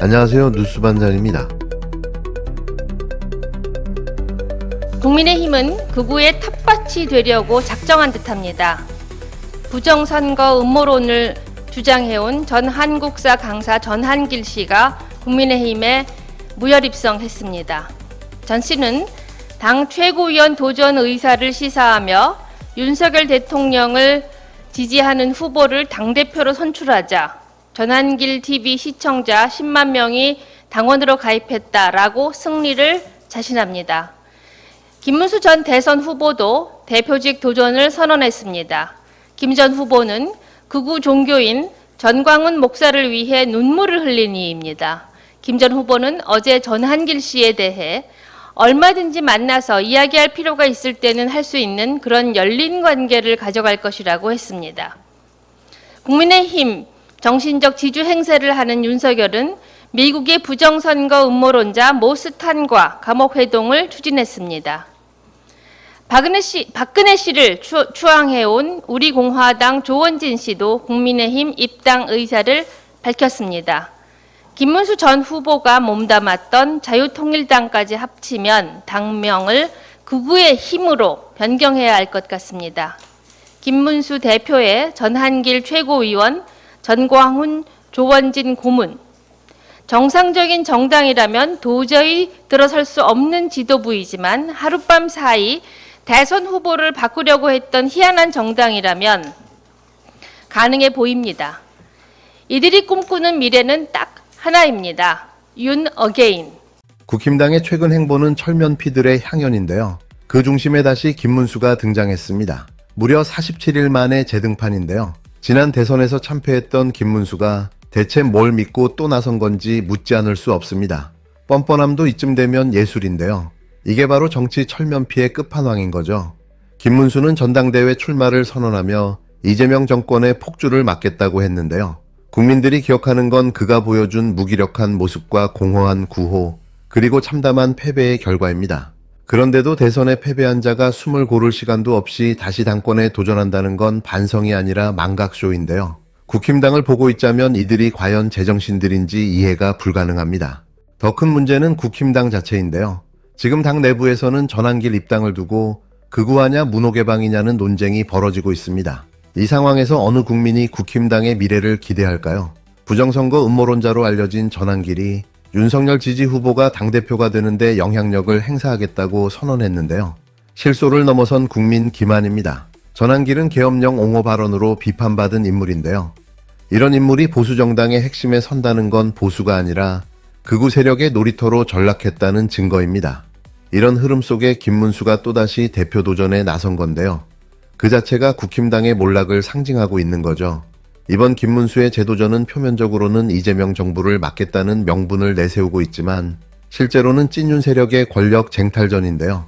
안녕하세요. 뉴스반장입니다. 국민의힘은 극우의 텃밭이 되려고 작정한 듯합니다. 부정선거 음모론을 주장해온 전 한국사 강사 전한길 씨가 국민의힘에 무혈입성했습니다. 전 씨는 당 최고위원 도전 의사를 시사하며 윤석열 대통령을 지지하는 후보를 당대표로 선출하자 전한길 TV 시청자 10만 명이 당원으로 가입했다라고 승리를 자신합니다. 김문수 전 대선 후보도 대표직 도전을 선언했습니다. 김 전 후보는 극우 종교인 전광훈 목사를 위해 눈물을 흘린 이입니다. 김 전 후보는 어제 전한길 씨에 대해 얼마든지 만나서 이야기할 필요가 있을 때는 할 수 있는 그런 열린 관계를 가져갈 것이라고 했습니다. 국민의힘 정신적 지주 행세를 하는 윤석열은 미국의 부정선거 음모론자 모스탄과 감옥회동을 추진했습니다. 박근혜 씨를 추앙해온 우리공화당 조원진 씨도 국민의힘 입당 의사를 밝혔습니다. 김문수 전 후보가 몸담았던 자유통일당까지 합치면 당명을 극우의 힘으로 변경해야 할 것 같습니다. 김문수 대표의 전한길 최고위원, 전광훈, 조원진 고문, 정상적인 정당이라면 도저히 들어설 수 없는 지도부이지만 하룻밤 사이 대선 후보를 바꾸려고 했던 희한한 정당이라면 가능해 보입니다. 이들이 꿈꾸는 미래는 딱 하나입니다. 윤 어게인. 국힘당의 최근 행보는 철면피들의 향연인데요. 그 중심에 다시 김문수가 등장했습니다. 무려 47일 만에 재등판인데요. 지난 대선에서 참패했던 김문수가 대체 뭘 믿고 또 나선 건지 묻지 않을 수 없습니다. 뻔뻔함도 이쯤 되면 예술인데요. 이게 바로 정치 철면피의 끝판왕인 거죠. 김문수는 전당대회 출마를 선언하며 이재명 정권의 폭주를 막겠다고 했는데요. 국민들이 기억하는 건 그가 보여준 무기력한 모습과 공허한 구호, 그리고 참담한 패배의 결과입니다. 그런데도 대선에 패배한 자가 숨을 고를 시간도 없이 다시 당권에 도전한다는 건 반성이 아니라 망각쇼인데요. 국힘당을 보고 있자면 이들이 과연 제정신들인지 이해가 불가능합니다. 더 큰 문제는 국힘당 자체인데요. 지금 당 내부에서는 전한길 입당을 두고 극우하냐 문호개방이냐는 논쟁이 벌어지고 있습니다. 이 상황에서 어느 국민이 국힘당의 미래를 기대할까요? 부정선거 음모론자로 알려진 전한길이 윤석열 지지 후보가 당대표가 되는데 영향력을 행사하겠다고 선언했는데요. 실소를 넘어선 국민 기만입니다. 전한길은 계엄령 옹호 발언으로 비판받은 인물인데요. 이런 인물이 보수정당의 핵심에 선다는 건 보수가 아니라 극우 세력의 놀이터로 전락했다는 증거입니다. 이런 흐름 속에 김문수가 또다시 대표 도전에 나선 건데요. 그 자체가 국힘당의 몰락을 상징하고 있는 거죠. 이번 김문수의 재도전은 표면적으로는 이재명 정부를 막겠다는 명분을 내세우고 있지만 실제로는 찐윤 세력의 권력 쟁탈전인데요.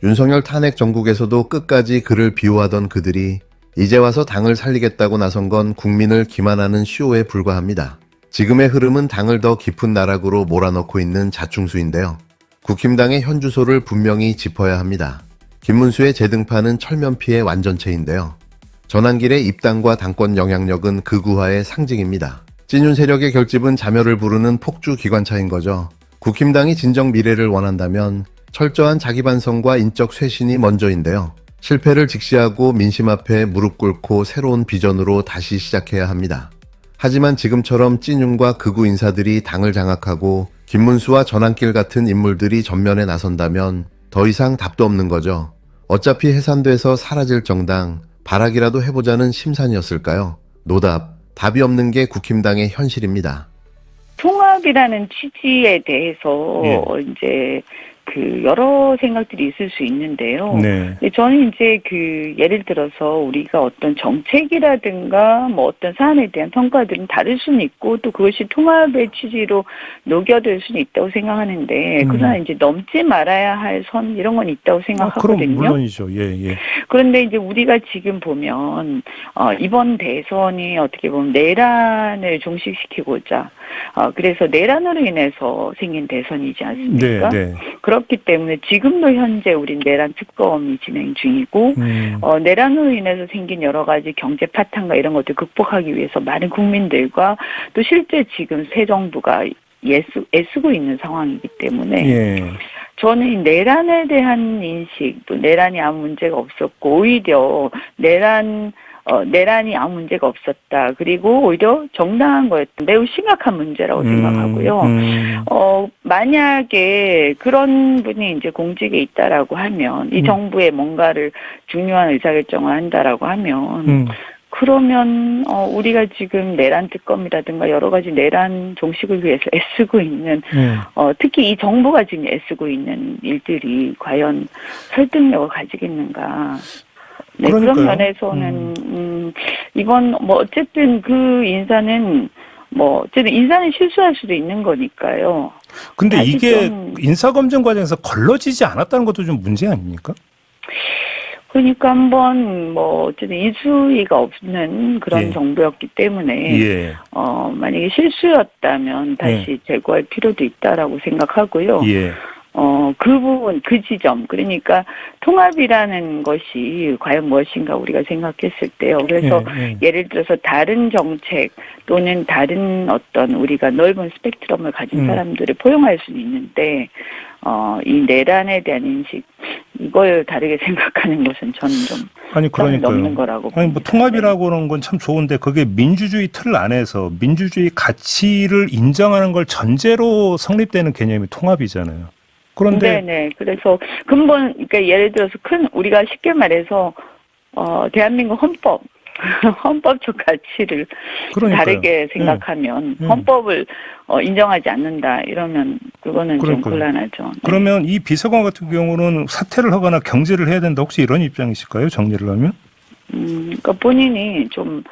윤석열 탄핵 정국에서도 끝까지 그를 비호하던 그들이 이제 와서 당을 살리겠다고 나선 건 국민을 기만하는 쇼에 불과합니다. 지금의 흐름은 당을 더 깊은 나락으로 몰아넣고 있는 자충수인데요. 국힘당의 현 주소를 분명히 짚어야 합니다. 김문수의 재등판은 철면피의 완전체인데요. 전한길의 입당과 당권 영향력은 극우화의 상징입니다. 찐윤 세력의 결집은 자멸을 부르는 폭주 기관차인 거죠. 국힘당이 진정 미래를 원한다면 철저한 자기반성과 인적 쇄신이 먼저인데요. 실패를 직시하고 민심 앞에 무릎 꿇고 새로운 비전으로 다시 시작해야 합니다. 하지만 지금처럼 찐윤과 극우 인사들이 당을 장악하고 김문수와 전한길 같은 인물들이 전면에 나선다면 더 이상 답도 없는 거죠. 어차피 해산돼서 사라질 정당, 발악이라도 해보자는 심산이었을까요? 노답, 답이 없는 게 국힘당의 현실입니다. 통합이라는 취지에 대해서 이제 여러 생각들이 있을 수 있는데요. 네. 저는 이제 예를 들어서 우리가 어떤 정책이라든가 뭐 어떤 사안에 대한 평가들은 다를 수는 있고 또 그것이 통합의 취지로 녹여들 수는 있다고 생각하는데 그러나 이제 넘지 말아야 할 선 이런 건 있다고 생각하거든요. 그럼 물론이죠. 예. 그런데 이제 우리가 지금 보면 이번 대선이 어떻게 보면 내란을 종식시키고자 그래서 내란으로 인해서 생긴 대선이지 않습니까? 네. 그렇기 때문에 지금도 현재 우린 내란 특검이 진행 중이고 내란으로 인해서 생긴 여러 가지 경제 파탄과 이런 것들 극복하기 위해서 많은 국민들과 또 실제 지금 새 정부가 애쓰고 있는 상황이기 때문에 예. 저는 이 내란에 대한 인식, 또 내란이 아무 문제가 없었고 오히려 내란이 아무 문제가 없었다. 그리고 오히려 정당한 거였던 매우 심각한 문제라고 생각하고요. 만약에 그런 분이 이제 공직에 있다라고 하면 이 정부에 뭔가를 중요한 의사결정을 한다라고 하면 그러면 우리가 지금 내란 특검이라든가 여러 가지 내란 종식을 위해서 애쓰고 있는 특히 이 정부가 지금 애쓰고 있는 일들이 과연 설득력을 가지겠는가? 네, 그런 면에서는 이건 뭐 어쨌든 그 인사는 어쨌든 인사는 실수할 수도 있는 거니까요. 근데 이게 인사검증 과정에서 걸러지지 않았다는 것도 좀 문제 아닙니까? 그러니까 한번 어쨌든 인수위가 없는 그런 정부였기 때문에 만약에 실수였다면 다시 제고할 필요도 있다라고 생각하고요. 그 부분, 그 지점, 그러니까 통합이라는 것이 과연 무엇인가 우리가 생각했을 때요. 그래서 예를 들어서 다른 정책 또는 다른 어떤 우리가 넓은 스펙트럼을 가진 사람들을 포용할 수는 있는데, 이 내란에 대한 인식, 이걸 다르게 생각하는 것은 저는 좀 넘는 거라고 봅니다. 아니, 뭐 통합이라고 하는 건 참 좋은데 그게 민주주의 틀 안에서 민주주의 가치를 인정하는 걸 전제로 성립되는 개념이 통합이잖아요. 그런데 네네. 그래서 근본 그러니까 예를 들어서 우리가 쉽게 말해서 대한민국 헌법적 가치를 다르게 생각하면 헌법을 인정하지 않는다 이러면 그거는 좀 곤란하죠. 네. 그러면 이 비서관 같은 경우는 사퇴를 하거나 경질을 해야 된다 혹시 이런 입장이실까요? 정리를 하면? 그러니까 본인이 좀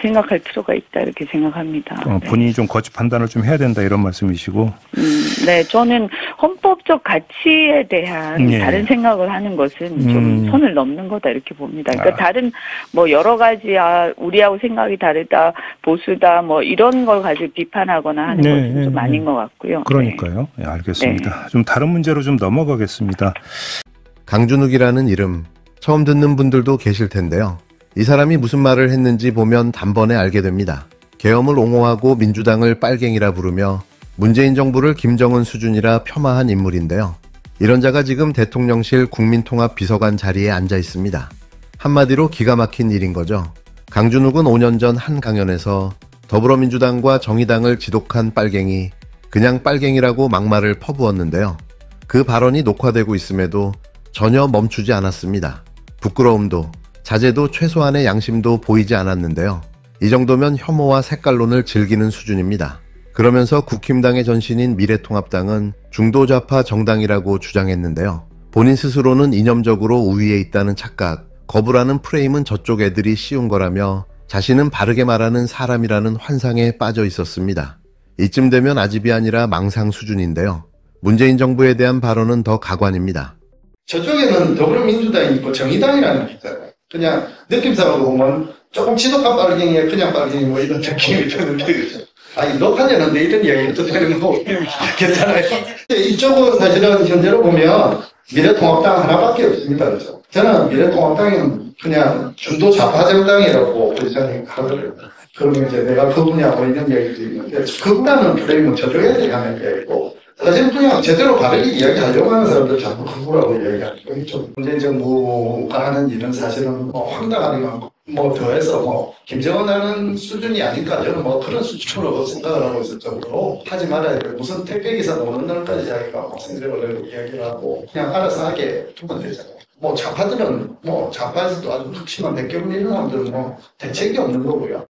생각할 필요가 있다 이렇게 생각합니다. 본인이 좀 거치 판단을 좀 해야 된다 이런 말씀이시고. 네, 저는 헌법적 가치에 대한 다른 생각을 하는 것은 좀 선을 넘는 거다 이렇게 봅니다. 그러니까 다른 여러 가지 우리하고 생각이 다르다, 보수다 이런 걸 가지고 비판하거나 하는 것은 좀 아닌 것 같고요. 그러니까요. 네, 알겠습니다. 좀 다른 문제로 좀 넘어가겠습니다. 강준욱이라는 이름 처음 듣는 분들도 계실 텐데요. 이 사람이 무슨 말을 했는지 보면 단번에 알게 됩니다. 계엄을 옹호하고 민주당을 빨갱이라 부르며 문재인 정부를 김정은 수준이라 폄하한 인물인데요. 이런 자가 지금 대통령실 국민통합비서관 자리에 앉아 있습니다. 한마디로 기가 막힌 일인 거죠. 강준욱은 5년 전 한 강연에서 더불어민주당과 정의당을 지독한 빨갱이, 그냥 빨갱이라고 막말을 퍼부었는데요. 그 발언이 녹화되고 있음에도 전혀 멈추지 않았습니다. 부끄러움도 자제도 최소한의 양심도 보이지 않았는데요. 이 정도면 혐오와 색깔론을 즐기는 수준입니다. 그러면서 국힘당의 전신인 미래통합당은 중도좌파 정당이라고 주장했는데요. 본인 스스로는 이념적으로 우위에 있다는 착각, 거부라는 프레임은 저쪽 애들이 씌운 거라며 자신은 바르게 말하는 사람이라는 환상에 빠져 있었습니다. 이쯤 되면 아집이 아니라 망상 수준인데요. 문재인 정부에 대한 발언은 더 가관입니다. 저쪽에는 더불어민주당이 있고 정의당이라는 게 있잖아요. 그냥 느낌상으로 보면 조금 지독한 빨갱이에 그냥 빨갱이 이런 느낌이 드는데 아니 녹화되는데 이런 이야기를 듣는 거 괜찮아요. 이쪽은 사실은 현재로 보면 미래통합당 하나밖에 없습니다. 그렇죠? 저는 미래통합당은 그냥 중도 좌파 정당이라고 생각하거든요. 그러면 이제 내가 그분이하고 이런 이야기도 있는데 그분하는 프레임은 저쪽에 대한 이야기고 사실 그냥 제대로 바르게 이야기하려고 하는 사람들 자꾸 그거라고 이야기하는 거죠. 문재인 정부가 하는 일은 사실은 황당하니까 더해서 김정은 하는 수준이 아닐까 저는 그런 수준으로 생각을 하고 있을 정도로 하지 말아야 돼요. 무슨 택배기사 노는 날까지 자기가 생색을 이야기를 하고 그냥 알아서 하게 두면 되잖아요. 좌파들은 좌파에서도 아주 극심한 백개분 이런 사람들은 대책이 없는 거고요.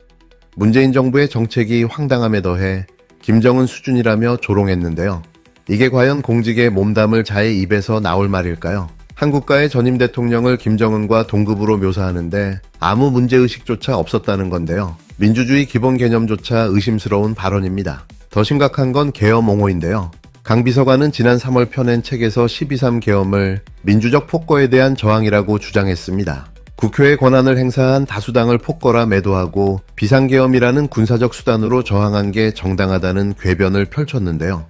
문재인 정부의 정책이 황당함에 더해 김정은 수준이라며 조롱했는데요. 이게 과연 공직에 몸담을 자의 입에서 나올 말일까요? 한국가의 전임 대통령을 김정은과 동급으로 묘사하는데 아무 문제의식조차 없었다는 건데요. 민주주의 기본 개념조차 의심스러운 발언입니다. 더 심각한 건 계엄 옹호인데요. 강 비서관은 지난 3월 펴낸 책에서 12.3 계엄을 민주적 폭거에 대한 저항이라고 주장했습니다. 국회의 권한을 행사한 다수당을 폭거라 매도하고 비상계엄이라는 군사적 수단으로 저항한 게 정당하다는 궤변을 펼쳤는데요.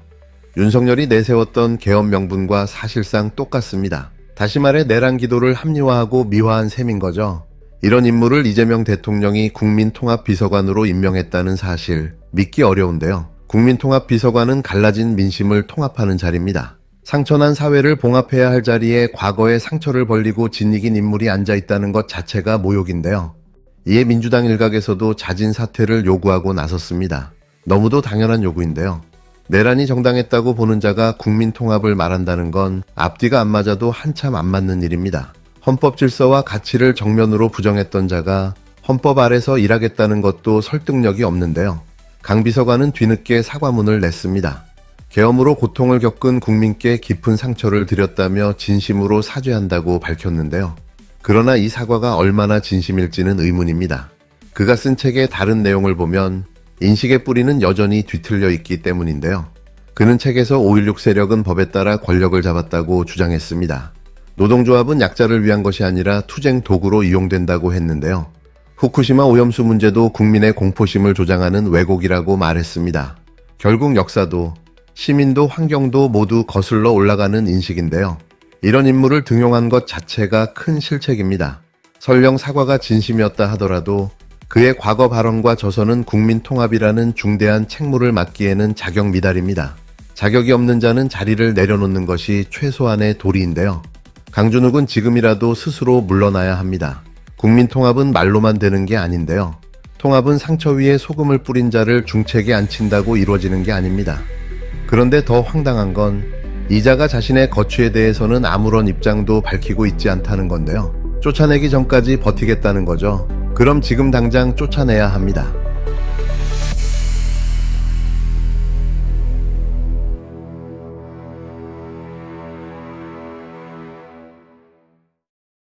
윤석열이 내세웠던 개헌 명분과 사실상 똑같습니다. 다시 말해 내란 기도를 합리화하고 미화한 셈인 거죠. 이런 인물을 이재명 대통령이 국민통합비서관으로 임명했다는 사실 믿기 어려운데요. 국민통합비서관은 갈라진 민심을 통합하는 자리입니다. 상처난 사회를 봉합해야 할 자리에 과거의 상처를 벌리고 짓이긴 인물이 앉아있다는 것 자체가 모욕인데요. 이에 민주당 일각에서도 자진 사퇴를 요구하고 나섰습니다. 너무도 당연한 요구인데요. 내란이 정당했다고 보는 자가 국민통합을 말한다는 건 앞뒤가 안 맞아도 한참 안 맞는 일입니다. 헌법 질서와 가치를 정면으로 부정했던 자가 헌법 아래서 일하겠다는 것도 설득력이 없는데요. 강 비서관은 뒤늦게 사과문을 냈습니다. 계엄으로 고통을 겪은 국민께 깊은 상처를 드렸다며 진심으로 사죄한다고 밝혔는데요. 그러나 이 사과가 얼마나 진심일지는 의문입니다. 그가 쓴 책의 다른 내용을 보면 인식의 뿌리는 여전히 뒤틀려 있기 때문인데요. 그는 책에서 5.16 세력은 법에 따라 권력을 잡았다고 주장했습니다. 노동조합은 약자를 위한 것이 아니라 투쟁 도구로 이용된다고 했는데요. 후쿠시마 오염수 문제도 국민의 공포심을 조장하는 왜곡이라고 말했습니다. 결국 역사도 시민도 환경도 모두 거슬러 올라가는 인식인데요. 이런 인물을 등용한 것 자체가 큰 실책입니다. 설령 사과가 진심이었다 하더라도 그의 과거 발언과 저서는 국민통합이라는 중대한 책무를 맡기에는 자격 미달입니다. 자격이 없는 자는 자리를 내려놓는 것이 최소한의 도리인데요. 강준욱은 지금이라도 스스로 물러나야 합니다. 국민통합은 말로만 되는 게 아닌데요. 통합은 상처 위에 소금을 뿌린 자를 중책에 앉힌다고 이루어지는 게 아닙니다. 그런데 더 황당한 건 이자가 자신의 거취에 대해서는 아무런 입장도 밝히고 있지 않다는 건데요. 쫓아내기 전까지 버티겠다는 거죠. 그럼 지금 당장 쫓아내야 합니다.